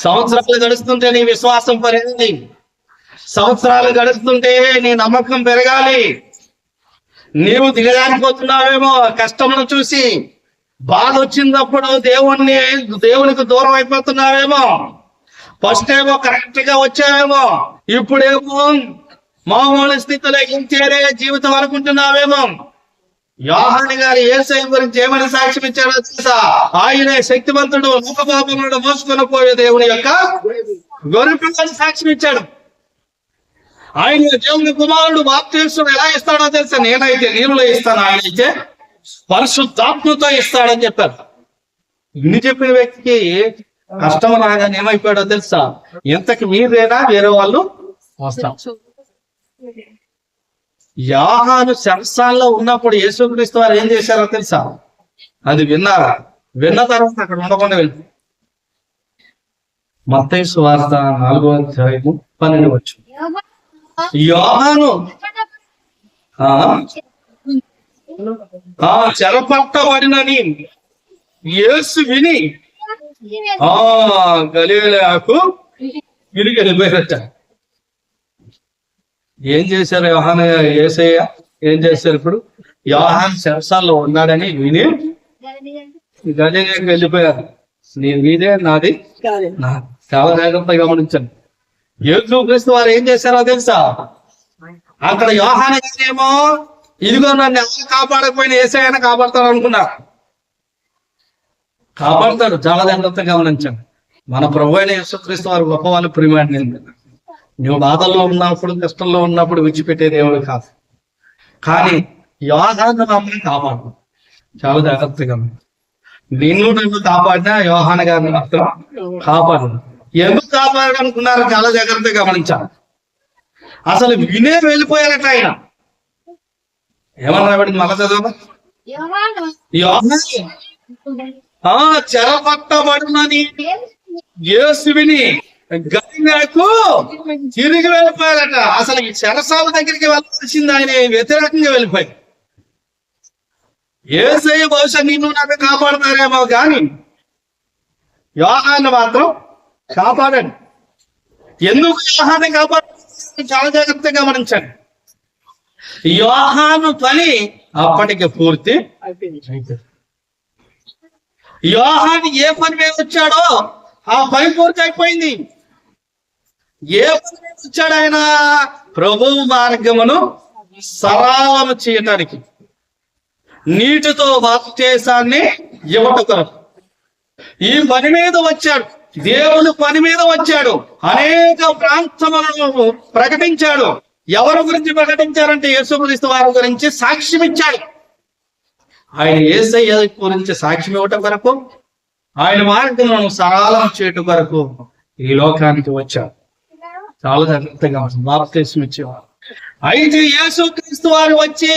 సంవత్సరాలు గడుస్తుంటే నీ విశ్వాసం పెరగాలి. సంవత్సరాలు గడుస్తుంటే నీ నమ్మకం పెరగాలి. నీవు దిగజారిపోతున్నావేమో. కష్టమును చూసి బాధ వచ్చినప్పుడు దేవునికి దూరం అయిపోతున్నావేమో. ఫస్ట్ ఏమో కరెక్ట్ గా వచ్చావేమో, ఇప్పుడేమో మామూలు స్థితిలో ఇంచేరే జీవితం అనుకుంటున్నావేమో. యోహాను గారు యేసయ్య గురించి ఏమని సాక్ష్యం ఇచ్చాడో తెలుసా? ఆయనే శక్తివంతుడు, ముఖపాపములను మోసుకొని పోయే దేవుని యొక్క గొర్రెపిల్లని సాక్ష్యం ఇచ్చాడు. ఆయన దేవుని కుమారుడు. బాప్తిస్మం ఎలా ఇస్తాడో తెలుసా? నేనైతే నీరులో ఇస్తాను, ఆయన అయితే పరిశుద్ధాత్మతో ఇస్తాడని చెప్పారు. ఇన్ని చెప్పిన వ్యక్తికి కష్టం రాగానే ఏమైపోయాడో తెలుసా? ఇంతకు మీరేనా వేరే వాళ్ళు వస్తాం. యోహాను చెరసాలలో ఉన్నప్పుడు యేసుక్రీస్తు వారు ఏం చేశారో తెలుసా? అది విన్నారా? విన్న తర్వాత అక్కడ ఉండకుండా వెళ్ళి మత్తయి సువార్త 4:12 యోహాను చెరపట్టబడినని యేసు విని గలిలయకు తిరిగి వెళ్ళిపోయారట. ఏం చేశారు యోహాను యేసయ్య ఏం చేశారు? ఇప్పుడు యోహాను చెరసాల్లో ఉన్నాడని విని గలిలయకి వెళ్ళిపోయారు. నీ వీధే నాది చాలా జాగ్రత్తగా గమనించండి. యేసుక్రీస్తు వారు ఏం చేశారో తెలుసా? అక్కడ యోహాను గారేమో ఇదిగో నన్ను ఎవరు కాపాడకపోయినా యేసయ్యను కాపాడతాడు అనుకున్నారు. కాపాడతాడు, చాలా జాగ్రత్తగా గమనించండి. మన ప్రభు అయిన యేసుక్రీస్తు వారు గొప్ప వాళ్ళు, ప్రియమైన నువ్వు బాధల్లో ఉన్నప్పుడు, కష్టంలో ఉన్నప్పుడు విడిచిపెట్టే దేవుడు కాదు. కానీ యోహాను మమ్మల్ని కాపాడు, చాలా జాగ్రత్తగా. నిన్ను నన్ను కాపాడినా యోహాను గారిని మాత్రం కాపాడు. ఎందుకు కాపాడు అనుకున్నారు? చాలా జాగ్రత్తగా గమనించాలి. అసలు వినే వెళ్ళిపోయారట ఆయన. ఏమన్నా మళ్ళా చదువు. చెరపట్టబడునని యేసు విని గలిలయకు తిరిగి వెళ్ళిపోయారట. అసలు ఈ చెరసాల దగ్గరికి వెళ్ళాల్సింది ఆయన వ్యతిరేకంగా వెళ్ళిపోయి. యేసయ్య బహుశా నిన్ను నాకు కాపాడుతారేమో కానీ యోహాను మాత్రం కాపాడండి. ఎందుకు యోహాను కాపాడు? చాలా జాగ్రత్తగా గమనించండి. యోహాను పని అప్పటికి పూర్తి అయిపోయింది. యోహాను ఏ పని మీద వచ్చాడో ఆ పని పూర్తి అయిపోయింది. ఏ పని మీద వచ్చాడు ఆయన? ప్రభువు మార్గమును సరళము చేయటానికి, నీటితో బాప్తిసాన్ని ఇవ్వట కొరకు ఈ పని మీద వచ్చాడు. దేవుని పని మీద వచ్చాడు. అనేక ప్రాంతములను ప్రకటించాడు. ఎవరి గురించి ప్రకటించారంటే యేసుక్రీస్తు వారి గురించి సాక్ష్యం ఇచ్చాడు. ఆయన యేసయ్య గురించి సాక్ష్యం ఇవ్వటం కొరకు, ఆయన మార్గములను సరళం చేయటం కొరకు ఈ లోకానికి వచ్చాడు. చాలా జాగ్రత్తగా బాప్తిసం ఇచ్చేవారు. అయితే యేసుక్రీస్తు వారు వచ్చి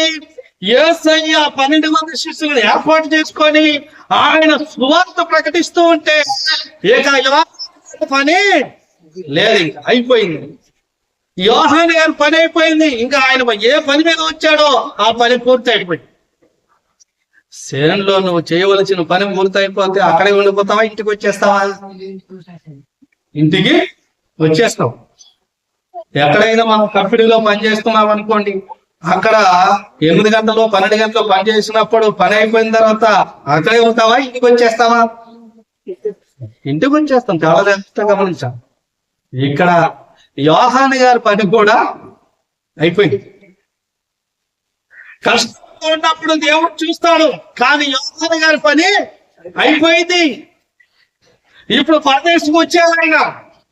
యేసయ్య 12 మంది శిష్యులను ఏర్పాటు చేసుకొని ఆయన సువార్త ప్రకటిస్తూ ఉంటే పని లేదు, అయిపోయింది. యోహాను గారి పని అయిపోయింది. ఇంకా ఆయన ఏ పని మీద వచ్చాడో ఆ పని పూర్తి అయిపోయింది. శరణలో నువ్వు చేయవలసిన పని పూర్తి అయిపోతే అక్కడే ఉండిపోతావా? ఇంటికి వచ్చేస్తావా? ఇంటికి వచ్చేస్తావు. ఎక్కడైనా మనం కంపెనీలో పని చేస్తున్నాం అనుకోండి, అక్కడ 8 గంటలు 12 గంటలు పని చేసినప్పుడు పని అయిపోయిన తర్వాత అక్కడే ఉంటావా? ఇంటికి వచ్చేస్తావా? ఇంటికి వచ్చేస్తాం. చాలా జాగ్రత్తగా గమనించాం. ఇక్కడ యోహాను గారి పని కూడా అయిపోయింది. కష్టంలో ఉన్నప్పుడు దేవుడు చూస్తాడు, కానీ యోహాను గారి పని అయిపోయింది. ఇప్పుడు పరదేశకు వచ్చాడు ఆయన.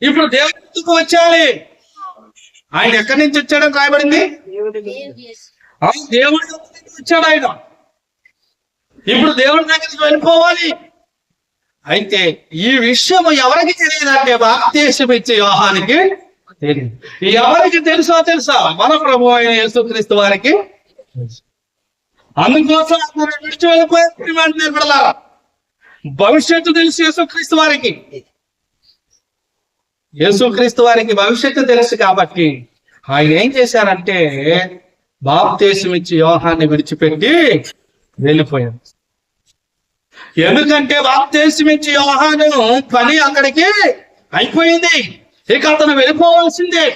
ఇప్పుడు దేవుడికి వచ్చాలి. ఆయన ఎక్కడి నుంచి వచ్చాడని రాయబడింది? దేవుడి దగ్గరికి వచ్చాడు ఆయన. ఇప్పుడు దేవుడి దగ్గరికి వెళ్ళిపోవాలి. అయితే ఈ విషయం ఎవరికి తెలియదంటే బాప్తిసం ఇచ్చే యోహానికి తెలియదు. ఎవరికి తెలుసా? మన ప్రభువు అయిన యేసుక్రీస్తు వారికి. అందుకోసం విడిచి వెళ్ళిపోయారు. భవిష్యత్తు తెలుసు యేసుక్రీస్తు వారికి. యేసుక్రీస్తు వారికి భవిష్యత్తు తెలుసు కాబట్టి ఆయన ఏం చేశారంటే బాప్తిసం ఇచ్చి యోహాన్ని విడిచిపెట్టి వెళ్ళిపోయారు. ఎందుకంటే బాప్తిసం ఇచ్చి యోహాను పని అక్కడికి అయిపోయింది. ఇక అతను వెళ్ళిపోవాల్సిందే.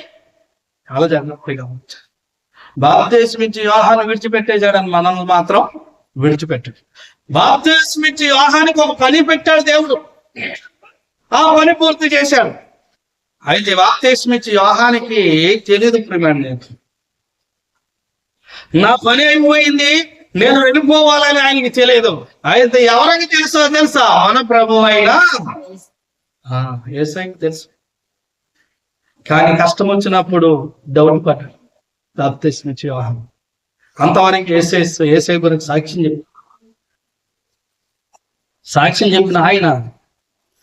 చాలా జాగ్రత్తగా ఉంచారు. బాప్తిసం ఇచ్చి యోహాను విడిచిపెట్టేశాడని మనల్ని మాత్రం విడిచిపెట్టాడు. బాప్తిసం ఇచ్చి యోహానికి ఒక పని పెట్టాడు దేవుడు. ఆ పని పూర్తి చేశాడు. అయితే బాప్తిసం ఇచ్చి యోహానికి తెలియదు, ప్రియమైన నా పని అయిపోయింది, నేను వెళ్ళిపోవాలని ఆయనకి తెలియదు. అయితే ఎవరికి తెలుసా? మన ప్రభు అయినా యేసయ్యకి తెలుసు. కానీ కష్టం వచ్చినప్పుడు డౌట్ పడ్డాడు బాప్తిసం ఇచ్చి యోహాను. అంతవరకు యేసయ్య గురించి సాక్ష్యం చెప్పిన ఆయన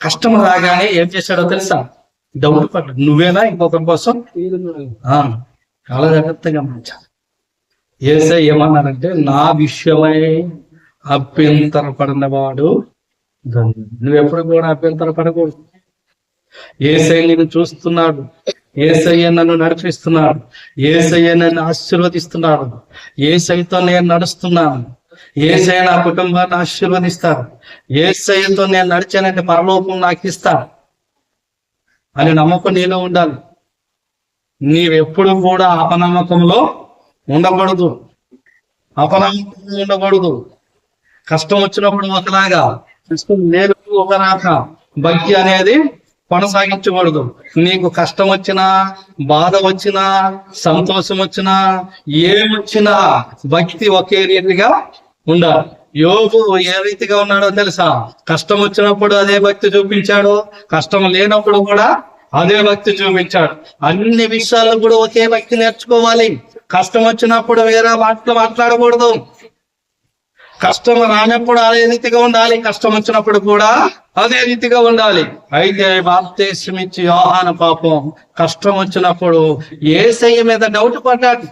కష్టం రాగానే ఏం చేశాడో తెలుసా? డౌట్ పడ్డాడు. నువ్వేనా ఇంకొకరి కోసం? చాలా జాగ్రత్తగా గమనించాలి. యేసయ్య ఏమన్నారంటే నా విషయమై అభ్యంతరపడినవాడు నువ్వెప్పుడు కూడా అభ్యంతరపడకూడదు. యేసయ్య నిన్ను చూస్తున్నాడు. యేసయ్య నన్ను నడిపిస్తున్నాడు. యేసయ్య నన్ను ఆశీర్వదిస్తున్నాడు. యేసయ్యతో నేను నడుస్తున్నాను. యేసయ్య నా కుటుంబాన్ని ఆశీర్వదిస్తాడు. యేసయ్యతో నేను నడిచానంటే పరలోకం నాకు ఇస్తాడు అని నమ్మకం నీలో ఉండాలి. నీవెప్పుడు కూడా అపనమ్మకంలో ఉండకూడదు. అపనమ్మకంలో ఉండకూడదు. కష్టం వచ్చినప్పుడు ఒకలాగా, కష్టం లేనప్పుడు ఒకలాగా భక్తి అనేది కొనసాగించకూడదు. నీకు కష్టం వచ్చినా, బాధ వచ్చినా, సంతోషం వచ్చినా, ఏమొచ్చినా భక్తి ఒకే రీతిగా ఉండాలి. యోబు ఏ రీతిగా ఉన్నాడో తెలుసా? కష్టం వచ్చినప్పుడు అదే భక్తి చూపించాడు, కష్టం లేనప్పుడు కూడా అదే భక్తి చూపించాడు. అన్ని విషయాల్లో కూడా ఒకే భక్తి నేర్చుకోవాలి. కష్టం వచ్చినప్పుడు వేరే మాటలు మాట్లాడకూడదు. కష్టం రానప్పుడు అదే రీతిగా ఉండాలి, కష్టం వచ్చినప్పుడు కూడా అదే రీతిగా ఉండాలి. అయితే బాప్తిస్మం ఇచ్చి యోహాను పాపం కష్టం వచ్చినప్పుడు యేసయ్య మీద డౌట్ పడ్డాడు.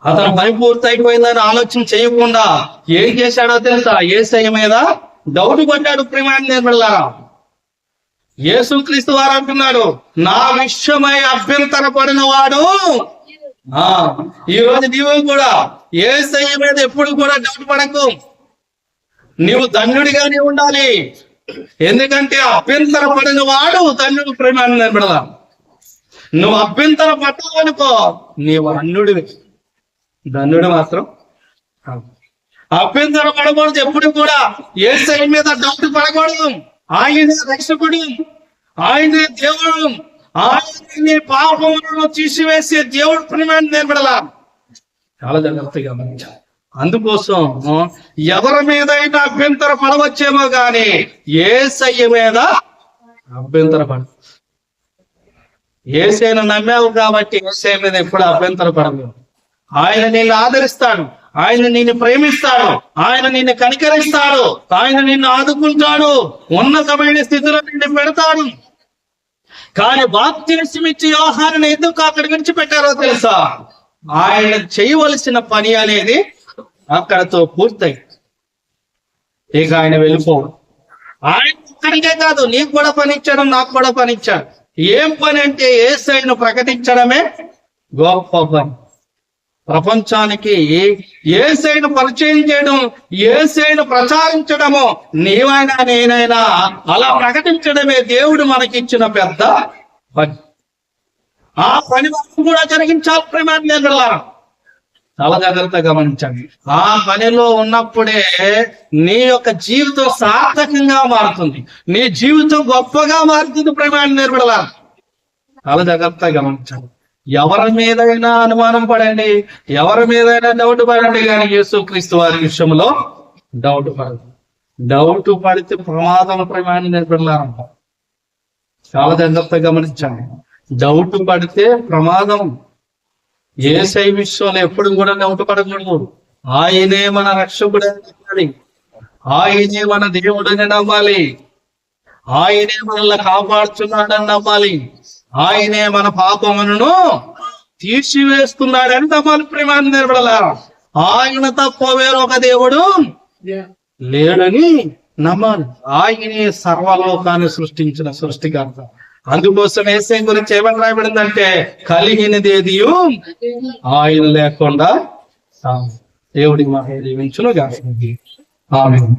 అతను పని పూర్తయిపోయిందని ఆలోచన చేయకుండా ఏం చేశాడో తెలుసా? యేసయ్య మీద డౌట్ పడ్డాడు. ప్రేమాన్నిలా యేసుక్రీస్తు వారు అంటున్నాడు, నా విషయమై అభ్యంతర పడిన వాడు. ఈ రోజు నీవు కూడా యేసయ్య మీద ఎప్పుడు కూడా డౌట్ పడకు. నీవు ధన్యుడిగానే ఉండాలి. ఎందుకంటే అభ్యంతర పడిన వాడు ధన్యుడు. ప్రేమాన్ని నిలబడదా. నువ్వు అభ్యంతర పడ్డావనుకో నీవు అన్యుడివి, ధన్యుడు మాత్రం. అభ్యంతర పడకూడదు. ఎప్పుడు కూడా యేసయ్య మీద డౌట్ పడకూడదు. ఆయనే రక్షకుడు, ఆయనే దేవుడు, ఆయన పాపములను తీసివేసే దేవుడు. ప్రేమాన్ని నిలబడలా. చాలా జాగ్రత్తగా గమనించాలి. అందుకోసం ఎవరి మీదైనా అభ్యంతర పడవచ్చేమో గాని యేసయ్య మీద అభ్యంతర పడ. యేసయ్యను నమ్మావు కాబట్టి యేసయ్య మీద ఎప్పుడు అభ్యంతర పడవు. ఆయన నిన్ను ఆదరిస్తాడు, ఆయన నిన్ను ప్రేమిస్తాడు, ఆయన నిన్ను కనికరిస్తాడు, ఆయన నిన్ను ఆదుకుంటాడు, ఉన్నతమైన స్థితిలో నిన్ను పెడతాడు. కానీ బాప్తిస్మం ఇచ్చి యోహానుని ఎందుకు అక్కడ విడిచిపెట్టారో తెలుసా? ఆయన చేయవలసిన పని అనేది అక్కడతో పూర్తయి ఇక ఆయన వెళ్ళిపోవడం. ఆయన ఇక్కడికే కాదు, నీకు కూడా పని ఇచ్చాడు, నాకు కూడా పని ఇచ్చాడు. ఏం పని అంటే యేసయ్యను ప్రకటించడమే గొప్ప పని. ప్రపంచానికి యేసయ్యను పరిచయం చేయడం, యేసయ్యను ప్రచారించడము, నీవైనా నేనైనా అలా ప్రకటించడమే దేవుడు మనకిచ్చిన పెద్ద పని. ఆ పని మనం కూడా జరిగించాలి. ప్రేమాన్ని నిలబడాలి. చాలా జాగ్రత్తగా గమనించండి. ఆ పనిలో ఉన్నప్పుడే నీ యొక్క జీవితం సార్థకంగా మారుతుంది, నీ జీవితం గొప్పగా మారుతుంది. ప్రేమాన్ని నిలబడాలి. చాలా జాగ్రత్తగా గమనించండి. ఎవరి మీదైనా అనుమానం పడండి, ఎవరి మీదైనా డౌట్ పడండి, కానీ యేసుక్రీస్తు వారి విషయంలో డౌట్ పడదు. డౌట్ పడితే ప్రమాదం. ప్రేమాన్ని నిలబడాలంట. చాలా జాగ్రత్తగా గమనించండి. డౌట్ పడితే ప్రమాదం. యేసయ్య విషయంలో ఎప్పుడు కూడా డౌట్ పడకూడదు. ఆయనే మన రక్షకుడని నమ్మాలి, ఆయనే మన దేవుడని నమ్మాలి, ఆయనే మనల్ని కాపాడుతున్నాడని నమ్మాలి, ఆయనే మన పాపములను తీసివేస్తున్నాడని నమ్మాలి. ప్రేమాన్ని నిలబడాల. ఆయన తప్ప వేరొక దేవుడు లేడని నమ్మాలి. ఆయనే సర్వలోకాన్ని సృష్టించిన సృష్టికర్త. అందుకోసం యేసయ్య గురించి ఏమని రాయబడిందంటే, కలిగినదేదియు ఆయన లేకుండా దేవుడి మహిమ దీవించును గాక. ఆమేన్.